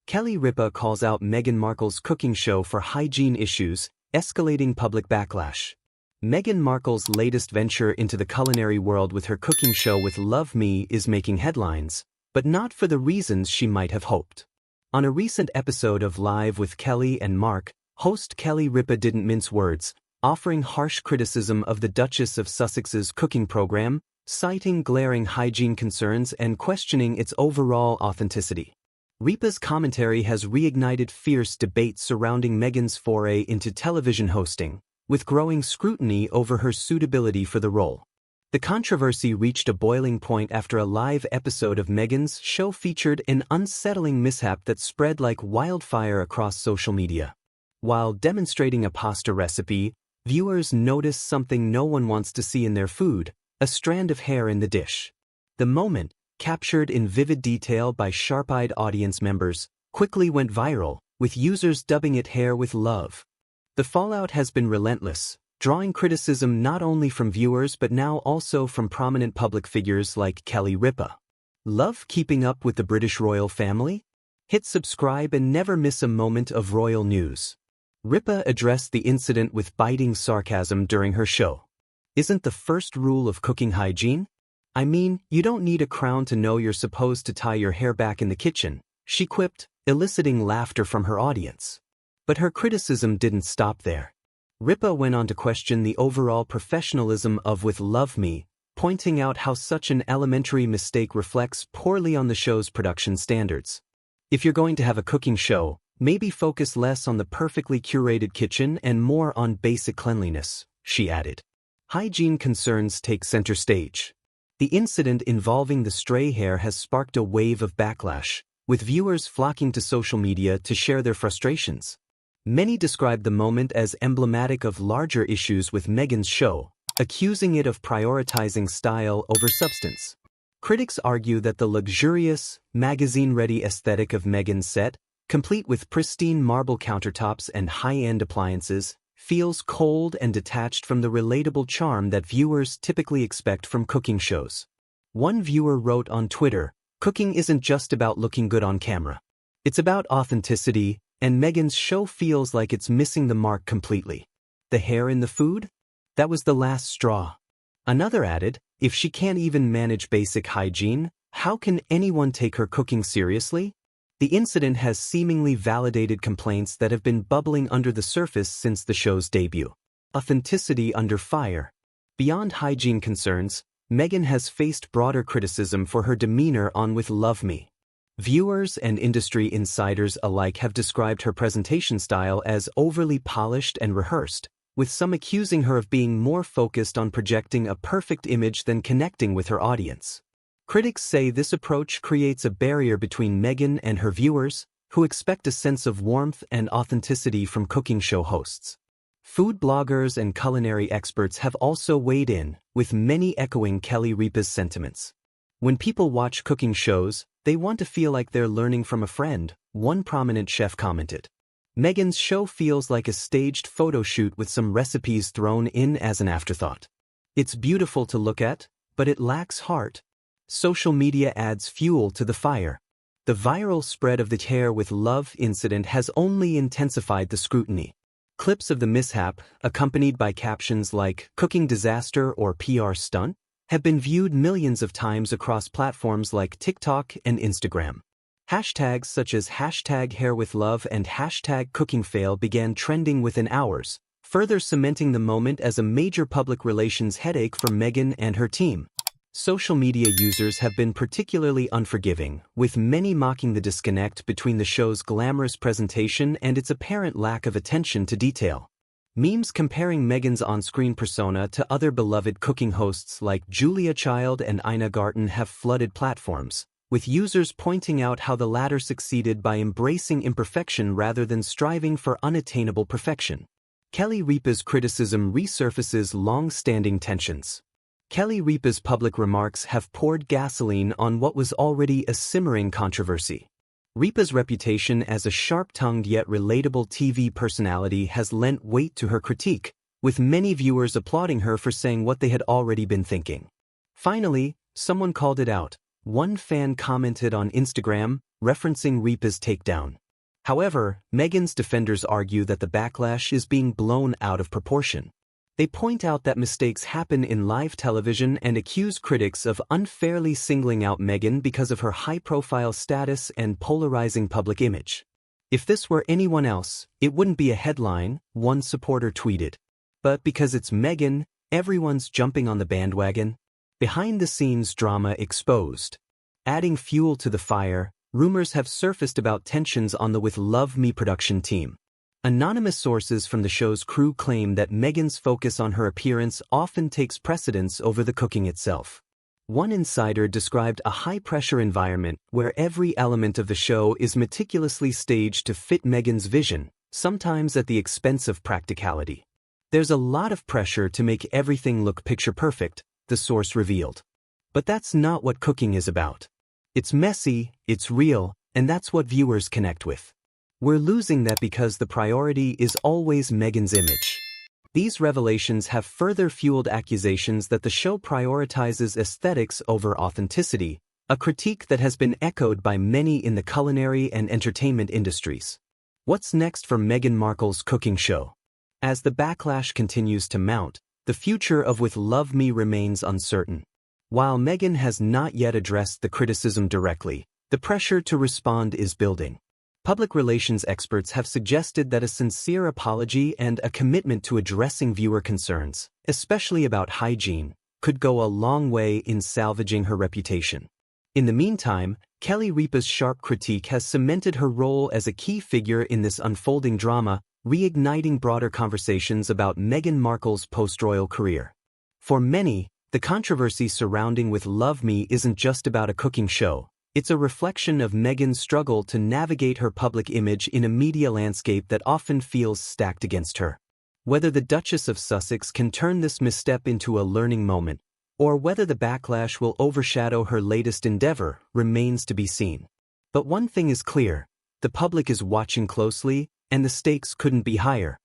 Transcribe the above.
Kelly Ripa calls out Meghan Markle's cooking show for hygiene issues, escalating public backlash. Meghan Markle's latest venture into the culinary world with her cooking show with Love Mee is making headlines, but not for the reasons she might have hoped. On a recent episode of Live with Kelly and Mark, host Kelly Ripa didn't mince words, offering harsh criticism of the Duchess of Sussex's cooking program, citing glaring hygiene concerns and questioning its overall authenticity. Ripa's commentary has reignited fierce debates surrounding Meghan's foray into television hosting, with growing scrutiny over her suitability for the role. The controversy reached a boiling point after a live episode of Meghan's show featured an unsettling mishap that spread like wildfire across social media. While demonstrating a pasta recipe, viewers noticed something no one wants to see in their food: a strand of hair in the dish. The moment, captured in vivid detail by sharp-eyed audience members, quickly went viral, with users dubbing it "hair with love." The fallout has been relentless, drawing criticism not only from viewers but now also from prominent public figures like Kelly Ripa. Love keeping up with the British royal family? Hit subscribe and never miss a moment of royal news. Ripa addressed the incident with biting sarcasm during her show. "Isn't the first rule of cooking hygiene? I mean, you don't need a crown to know you're supposed to tie your hair back in the kitchen," she quipped, eliciting laughter from her audience. But her criticism didn't stop there. Ripa went on to question the overall professionalism of With Love Me, pointing out how such an elementary mistake reflects poorly on the show's production standards. "If you're going to have a cooking show, maybe focus less on the perfectly curated kitchen and more on basic cleanliness," she added. Hygiene concerns take center stage. The incident involving the stray hair has sparked a wave of backlash, with viewers flocking to social media to share their frustrations. Many describe the moment as emblematic of larger issues with Meghan's show, accusing it of prioritizing style over substance. Critics argue that the luxurious, magazine-ready aesthetic of Meghan's set, complete with pristine marble countertops and high-end appliances, feels cold and detached from the relatable charm that viewers typically expect from cooking shows. One viewer wrote on Twitter, "Cooking isn't just about looking good on camera. It's about authenticity, and Meghan's show feels like it's missing the mark completely. The hair in the food? That was the last straw." Another added, "If she can't even manage basic hygiene, how can anyone take her cooking seriously?" The incident has seemingly validated complaints that have been bubbling under the surface since the show's debut. Authenticity under fire. Beyond hygiene concerns, Meghan has faced broader criticism for her demeanor on With Love Me. Viewers and industry insiders alike have described her presentation style as overly polished and rehearsed, with some accusing her of being more focused on projecting a perfect image than connecting with her audience. Critics say this approach creates a barrier between Meghan and her viewers, who expect a sense of warmth and authenticity from cooking show hosts. Food bloggers and culinary experts have also weighed in, with many echoing Kelly Ripa's sentiments. "When people watch cooking shows, they want to feel like they're learning from a friend," one prominent chef commented. "Meghan's show feels like a staged photo shoot with some recipes thrown in as an afterthought. It's beautiful to look at, but it lacks heart." Social media adds fuel to the fire. The viral spread of the hair with love incident has only intensified the scrutiny. Clips of the mishap, accompanied by captions like "cooking disaster" or "PR stunt," have been viewed millions of times across platforms like TikTok and Instagram. Hashtags such as #HairWithLove and #CookingFail began trending within hours, further cementing the moment as a major public relations headache for Meghan and her team. Social media users have been particularly unforgiving, with many mocking the disconnect between the show's glamorous presentation and its apparent lack of attention to detail. Memes comparing Meghan's on-screen persona to other beloved cooking hosts like Julia Child and Ina Garten have flooded platforms, with users pointing out how the latter succeeded by embracing imperfection rather than striving for unattainable perfection. Kelly Ripa's criticism resurfaces long-standing tensions. Kelly Ripa's public remarks have poured gasoline on what was already a simmering controversy. Ripa's reputation as a sharp-tongued yet relatable TV personality has lent weight to her critique, with many viewers applauding her for saying what they had already been thinking. Finally, someone called it out: one fan commented on Instagram, referencing Ripa's takedown. However, Meghan's defenders argue that the backlash is being blown out of proportion. They point out that mistakes happen in live television and accuse critics of unfairly singling out Meghan because of her high-profile status and polarizing public image. "If this were anyone else, it wouldn't be a headline," one supporter tweeted. "But because it's Meghan, everyone's jumping on the bandwagon." Behind-the-scenes drama exposed. Adding fuel to the fire, rumors have surfaced about tensions on the Love Mee production team. Anonymous sources from the show's crew claim that Meghan's focus on her appearance often takes precedence over the cooking itself. One insider described a high-pressure environment where every element of the show is meticulously staged to fit Meghan's vision, sometimes at the expense of practicality. "There's a lot of pressure to make everything look picture-perfect," the source revealed. But that's not what cooking is about. It's messy, it's real, and that's what viewers connect with. We're losing that because the priority is always Meghan's image. These revelations have further fueled accusations that the show prioritizes aesthetics over authenticity, a critique that has been echoed by many in the culinary and entertainment industries. What's next for Meghan Markle's cooking show? As the backlash continues to mount, the future of Love Mee remains uncertain. While Meghan has not yet addressed the criticism directly, the pressure to respond is building. Public relations experts have suggested that a sincere apology and a commitment to addressing viewer concerns, especially about hygiene, could go a long way in salvaging her reputation. In the meantime, Kelly Ripa's sharp critique has cemented her role as a key figure in this unfolding drama, reigniting broader conversations about Meghan Markle's post-royal career. For many, the controversy surrounding Love Mee isn't just about a cooking show. It's a reflection of Meghan's struggle to navigate her public image in a media landscape that often feels stacked against her. Whether the Duchess of Sussex can turn this misstep into a learning moment, or whether the backlash will overshadow her latest endeavor, remains to be seen. But one thing is clear: the public is watching closely, and the stakes couldn't be higher.